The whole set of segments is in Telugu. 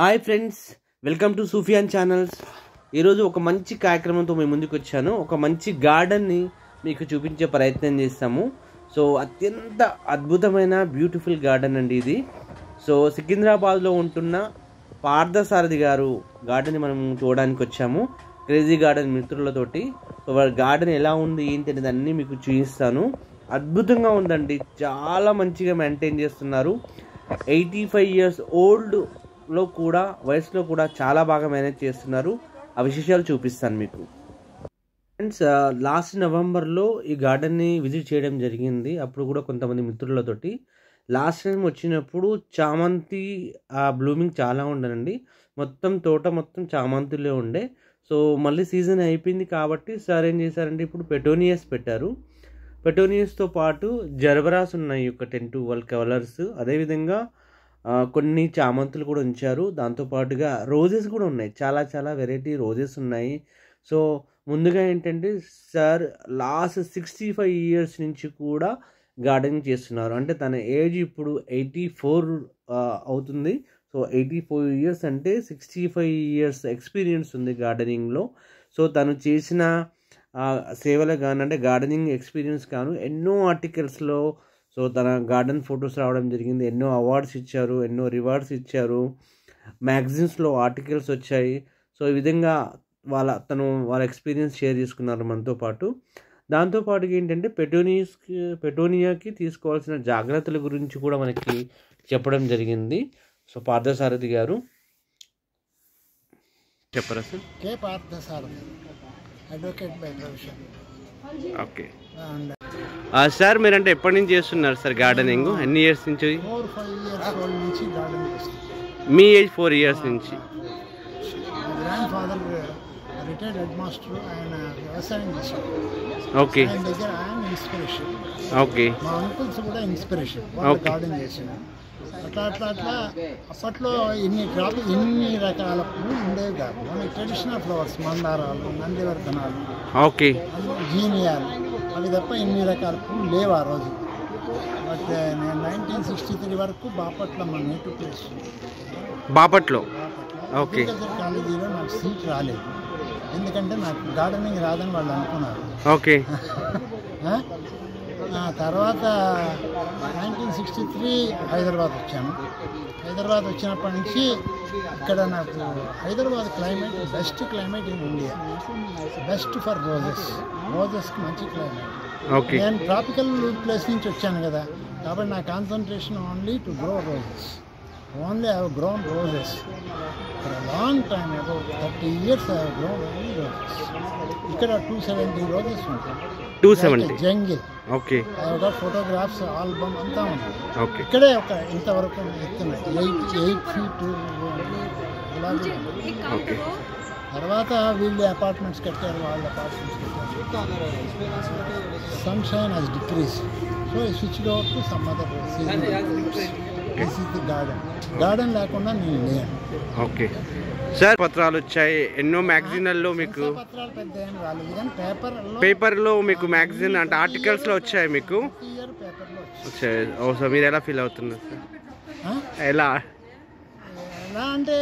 Hi friends, welcome to Sufiyan channels. ఈరోజు ఒక మంచి కార్యక్రమంతో మేము ముందుకు వచ్చాను. ఒక మంచి గార్డెన్ని మీకు చూపించే ప్రయత్నం చేస్తాము. సో అత్యంత అద్భుతమైన బ్యూటిఫుల్ గార్డెన్ అండి ఇది. సో సికింద్రాబాద్లో ఉంటున్న పార్థసారథి గారు గార్డెన్ని మనం చూడడానికి వచ్చాము, క్రేజీ గార్డెన్ మిత్రులతోటి. సో వారి గార్డెన్ ఎలా ఉంది ఏంటి అనేది అన్నీ మీకు చూపిస్తాను. అద్భుతంగా ఉందండి, చాలా మంచిగా మెయింటైన్ చేస్తున్నారు. 85 years ఓల్డ్లో కూడా, వయసులో కూడా చాలా బాగా మేనేజ్ చేస్తున్నారు. ఆ విశేషాలు చూపిస్తాను మీకు. ఫ్రెండ్స్, లాస్ట్ నవంబర్లో ఈ గార్డెన్ని విజిట్ చేయడం జరిగింది. అప్పుడు కూడా కొంతమంది మిత్రులతోటి. లాస్ట్ టైం వచ్చినప్పుడు చామంతి బ్లూమింగ్ చాలా ఉండనండి, మొత్తం తోట మొత్తం చామంతిలో ఉండే. సో మళ్ళీ సీజన్ అయిపోయింది కాబట్టి సార్ ఏం చేశారంటే ఇప్పుడు పెటోనియస్ పెట్టారు. పెటోనియస్తో పాటు జర్బరాస్ ఉన్నాయి, ఒక 10 to 12 కలర్స్. అదేవిధంగా కొన్ని చామంతులు కూడా ఉంచారు. దాంతోపాటుగా రోజెస్ కూడా ఉన్నాయి, చాలా చాలా వెరైటీ రోజెస్ ఉన్నాయి. సో ముందుగా ఏంటంటే సార్ లాస్ట్ 65 years నుంచి కూడా గార్డెనింగ్ చేస్తున్నారు. అంటే తన ఏజ్ ఇప్పుడు 84 అవుతుంది. సో 84 years అంటే 65 years ఎక్స్పీరియన్స్ ఉంది గార్డెనింగ్లో. సో తను చేసిన సేవలు కానీ, అంటే గార్డెనింగ్ ఎక్స్పీరియన్స్ కాను, ఎన్నో ఆర్టికల్స్లో సో తన గార్డెన్ ఫొటోస్ రావడం జరిగింది. ఎన్నో అవార్డ్స్ ఇచ్చారు, ఎన్నో రివార్డ్స్ ఇచ్చారు, మ్యాగజైన్స్లో ఆర్టికల్స్ వచ్చాయి. సో ఈ విధంగా వాళ్ళ ఎక్స్పీరియన్స్ షేర్ చేసుకున్నారు మనతో పాటు. దాంతోపాటుగా ఏంటంటే పెటోనియాకి తీసుకోవాల్సిన జాగ్రత్తల గురించి కూడా మనకి చెప్పడం జరిగింది. సో పార్థసారథి గారు చెప్పరా sir? K Parthasarathy, advocate by profession. Okay sir, మీరంటే ఎప్పటి నుంచి చేస్తున్నారు సార్ గార్డెనింగ్? ఎన్ని ఇయర్స్ నుంచి? 4-5 years ఓల్డ్ నుంచి గార్డెన్ చేస్తున్నాను. మీ ఏజ్ 4 years నుంచి? Grand father retired head master, ఆయన వ్యవసాయం చేశారు. ఓకే, ఆయన దగ్గర ఆయన ఇన్స్పిరేషన్. ఓకే. మా అంకుల్స్ కూడా ఇన్స్పిరేషన్, వాళ్ళు గార్డెన్ చేసిన. అట్లా అప్పట్లో ఇన్ని రకాల పువ్వులు ఉండేవి కాదు. మనకి ట్రెడిషనల్ ఫ్లవర్స్, మందారాలు, నందివర్ధనాలు, ఓకే, జీనియాలు, అవి తప్ప ఇన్ని రకాల పువ్వులు లేవు ఆ రోజు. బట్ నేను 1963 వరకు బాపట్ల, మా నేటివ్ ప్లేస్ బాపట్లో, ఓకే, అగ్రికల్చర్ కాలేజీలో నాకు సీట్ రాలేదు. ఎందుకంటే నాకు గార్డెనింగ్ రాదని వాళ్ళు అనుకున్నారు. ఓకే. తర్వాత 1963 హైదరాబాద్ వచ్చాను. హైదరాబాద్ వచ్చినప్పటి నుంచి ఇక్కడ నాకు Hyderabad climate best climate in India, best for రోజెస్కి మంచి క్లైమేట్. నేను ట్రాపికల్ ప్లేస్ నుంచి వచ్చాను కదా, కాబట్టి నా concentration only to grow roses. Only I have grown roses for a long time, about 30 years I have grown only roses. ఇక్కడ 270 రోజెస్ ఉంటాయి. 270 jungle. Okay. I have got photographs, album అంతా ఉంది. ఓకే. ఇక్కడే ఒక ఇంతవరకు ఎత్తున్నాయి, 8 feet గులాబీ. ఓకే. తర్వాత వీళ్ళు అపార్ట్మెంట్స్ కట్టారు, వాళ్ళ అపార్ట్మెంట్స్ కట్టారు. సన్షైన్ హస్ డిక్రీజ్, సో ఈ switch over to some other season. This is the garden లేకుండా నేను లేను. ఓకే సార్, పత్రాలు వచ్చాయి ఎన్నో మ్యాగజైన్లలో మీకు. పత్రాలు పెద్ద ఏం రాలేదు, కానీ పేపర్లో మీకు మ్యాగజైన్ అంటే ఆర్టికల్స్లో వచ్చాయి మీకు. పేపర్లో వచ్చాయి. ఓ సార్, మీరు ఎలా ఫీల్ అవుతున్నారు సార్? ఎలా అంటే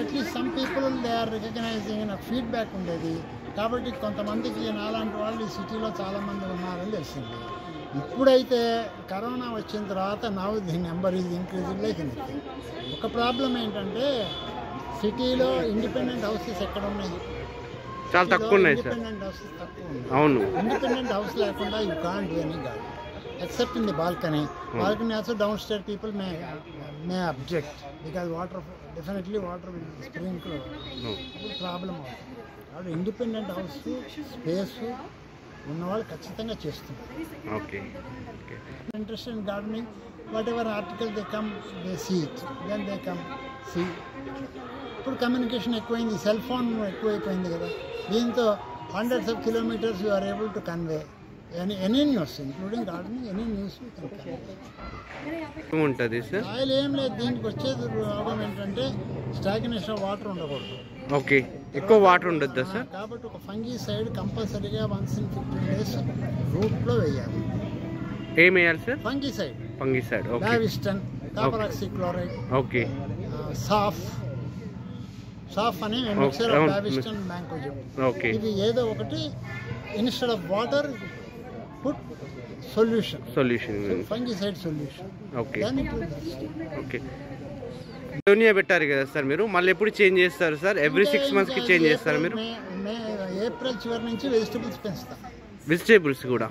at least some people they are recognising, నాకు ఫీడ్బ్యాక్ ఉండేది. కాబట్టి కొంతమందికి నాలాంటి వాళ్ళు ఈ సిటీలో చాలామంది ఉన్నారని తెలిసింది. ఇప్పుడైతే కరోనా వచ్చిన తర్వాత now the number is increasing like anything. ఒక ప్రాబ్లం ఏంటంటే సిటీలో ఇండిపెండెంట్ హౌసెస్ ఎక్కడ ఉన్నాయి? చాలా తక్కువ ఉన్నాయి సార్. ఇండిపెండెంట్ హౌసెస్ తక్కువ ఉన్నాయి. అవును. ఇండిపెండెంట్ హౌస్ లేకుండా you can't do any garden except in the balcony. Also downstairs people may object because definitely water will sprinkle. Problem అవుతుంది. ఇండిపెండెంట్ హౌస్ స్పేస్ ఉన్నవాళ్ళు ఖచ్చితంగా చేస్తున్నారు. Okay. Interest in gardening, whatever article they come, they see it, then they come see. ఇప్పుడు కమ్యూనికేషన్ ఎక్కువైంది, సెల్ ఫోన్ ఎక్కువైపోయింది కదా. దీంతో hundreds of kilometers you are able to convey any news, including gardening, any news you can convey. ఉంటుంది సార్. ఆయిల్ ఏం లేదు, దీనికి వచ్చేది రోగం ఏంటంటే స్టాగ్నేషన్ ఆఫ్ వాటర్ ఉండకూడదు. ఓకే, ఎక్కువ వాటర్ ఉండొద్దా సార్? కాబట్టి ఒక ఫంగీసైడ్ కంపల్సరీగా once in 15 days రూట్లో వేయాలి. ఏం వేయాలి sir? Fungicide. Okay. Bavistin, copper oxychloride, okay, Saaf, Saaf అని mixer of Bavistin mango. Okay. ఇది ఏదో ఒకటి instead of water put solution fungicide solution. Okay okay. Begonia పెట్టారు కదా సార్ మీరు, మళ్ళీ ఎప్పుడు చేంజ్ చేస్తారు సార్? ఎవ్రీ 6 months చేంజ్ చేస్తారా మీరు? ఏప్రిల్ చివరి నుంచి వెజిటబుల్స్ పెంచుతాం. వెజిటేబుల్స్ కూడా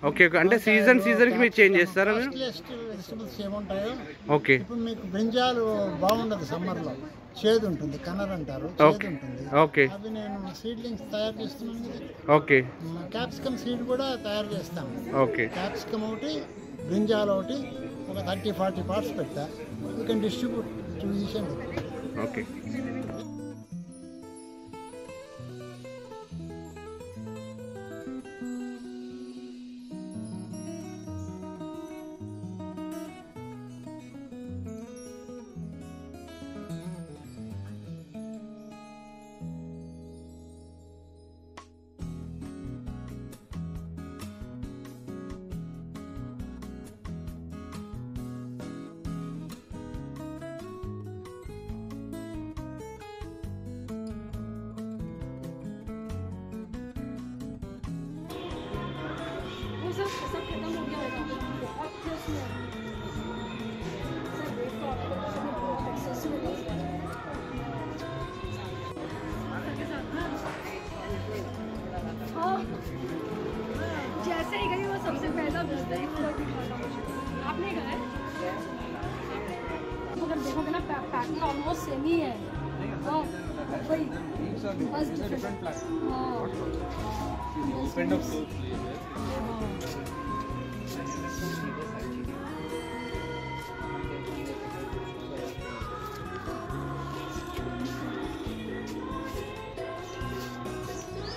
ఓకే ఓకే. అంటే సీజన్కి మీరు చేంజ్ చేస్తారా? వెజిటబుల్స్ ఏముంటాయో ఓకే. ఇప్పుడు మీకు బ్రింజాలు బాగుండదు, సమ్మర్లో చేదు ఉంటుంది, కనర్ అంటారు, చేదు ఉంటుంది. ఓకే. అవి నేను సీడ్లింగ్స్ తయారు చేస్తున్నాను కదా. ఓకే. క్యాప్సికమ్ సీడ్ కూడా తయారు చేస్తాము. ఓకే. క్యాప్సికమ్ ఒకటి, బ్రింజాల్ ఒకటి, ఒక 30-40 పార్ట్స్ పెట్టా. You can distribute to each and every. Okay. जैसे ही गई वो सबसे पहला आपने गए अगर देखोगे ना पैटर्न ऑलमोस्ट सेम ही है। वही बस डिफरेंट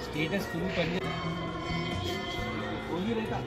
स्टेटस फुल पंजे कोई रहता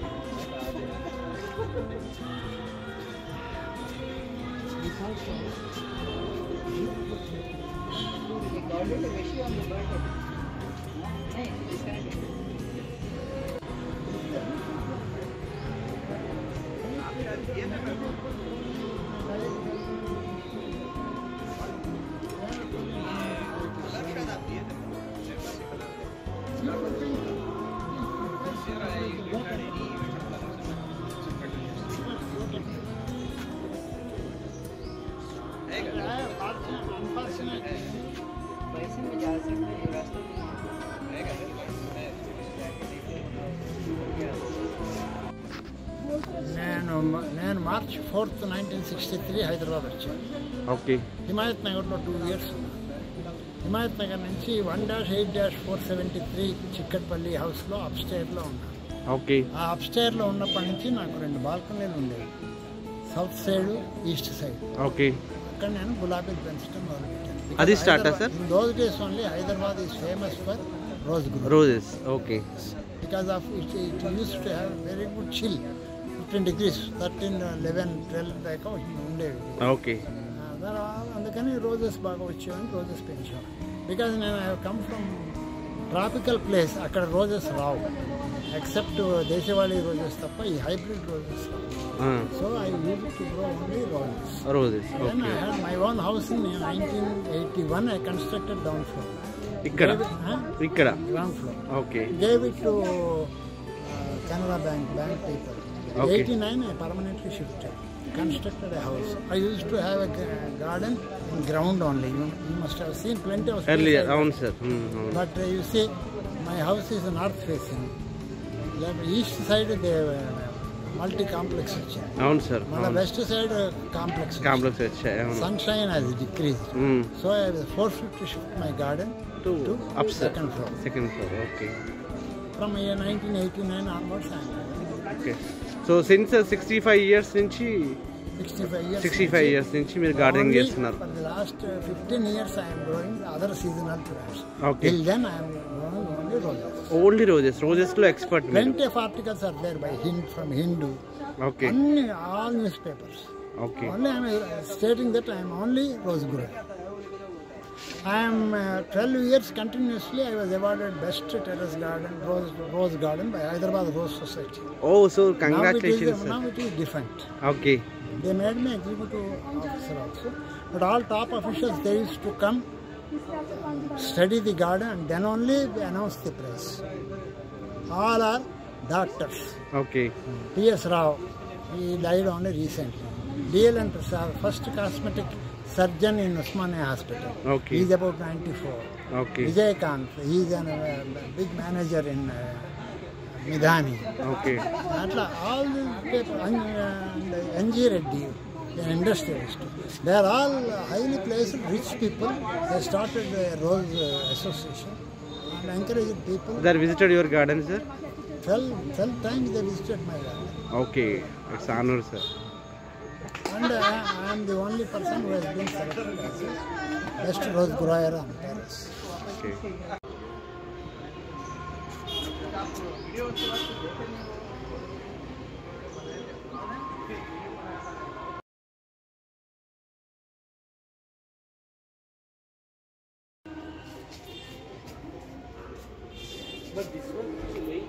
నేను March 4th, 1963 హైదరాబాద్ వచ్చాను. ఓకే. హిమాయత్ నగర్లో 2 years ఉన్నాను. హిమాయత్ నగర్ నుంచి 1-8-473 చిక్కట్పల్లి హౌస్లో అప్స్టైర్లో ఉన్నాను. ఓకే. ఆ అప్స్టైర్లో ఉన్నప్పటి నుంచి నాకు 2 బాల్కనీలు ఉండేవి, south side, east side. Okay. అక్కడ నేను గులాబీలు పెంచడం మొదలుపెట్టాను. అది స్టార్టా sir? In those days only Hyderabad is famous for roses. Okay. Because of it used to have very good chill. 15 degrees, 13, 11, 12 దాకా ఉండేవి. ఓకే. అందుకని రోజెస్ బాగా వచ్చేవని రోజెస్ పెంచాను. బికాజ్ నేను I come from tropical place, అక్కడ రోజెస్ రావు ఎక్సెప్ట్ దేశవాళీ రోజెస్ తప్ప ఈ hybrid roses Rao. So I use to grow only roses. Then I had my own house in 1981. I constructed down floor. ఇక్కడ ground floor. Okay. Gave it to Canara Bank people. Okay. 89 I permanently shifted, constructed a house. I used to have a garden in ground only. You must have seen plenty of space earlier. Sir. But you see, my house is north facing. East side they multi-complex. Sir. West side complex. Sunshine has decreased. So I was forced to shift my garden to second floor. Okay. From year 1989 onwards I am. Okay. So since 65 years నుంచి 65 years నుంచి మీరు గార్డెనింగ్ చేస్తున్నారు. For the last 15 years I am growing other seasonal plants. Okay. Till then I am growing only roses. Only roses. Roses లో expert. Plenty of articles are there by from Hindu. Okay. All newspapers. Okay. Only I am stating that I am only rose grower. I am 12 years continuously I was awarded best terrace garden, rose garden by Hyderabad Rose Society. Oh, so congratulations. Now it is different. Okay. They made me executive officer also. But all top officials, they used to come study the garden, and then only we announce the price. All are doctors. Okay. P.S. Rao, he died only recently. D.L.N. Prasad, first cosmetic surgeon in Usmania Hospital. Okay. He is about 94. Okay. Vijayakant, he is a big manager in Midhani. Okay. Atla, all these people, N.G. Reddy, an industrialist, they are all highly placed rich people. They started the Rose Association and encouraged people. They visited your garden, sir? 12 times they visited my garden. Okay, it's honor, sir. And I am the only person who has been selected as a best rose grower on Paris. Okay. But this one is way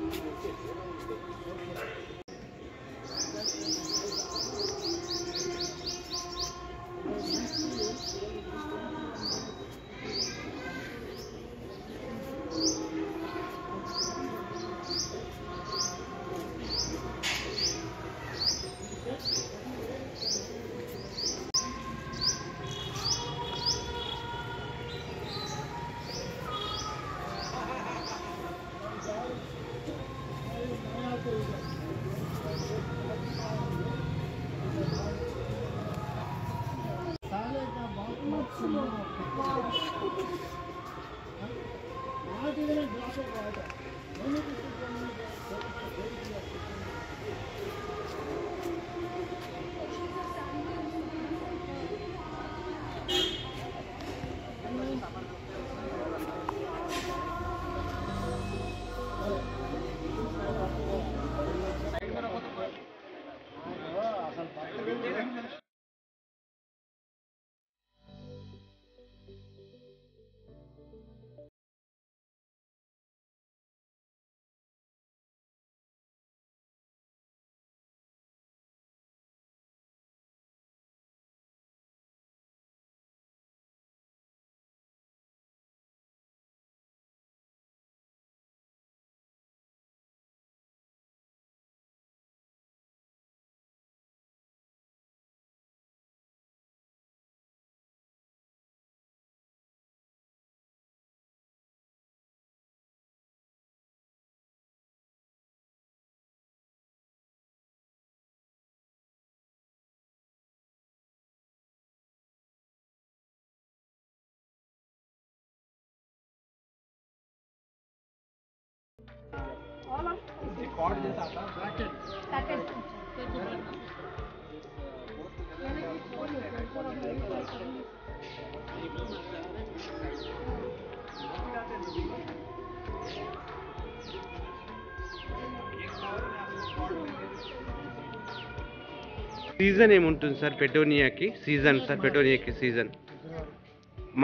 season ఏముంటుంది సార్ పెటోనియాకి? సీజన్ సార్ పెటోనియాకి సీజన్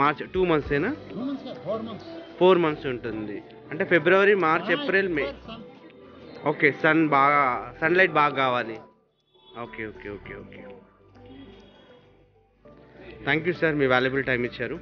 మార్చ్ 2 మంత్సేనా? 4 మంత్స్ ఉంటుంది. అంటే February, March, April, May. Okay, sunlight బాగా కావాలి. Okay okay okay okay. Thank you sir, మీ వాల్యుబుల్ టైం ఇచ్చారు.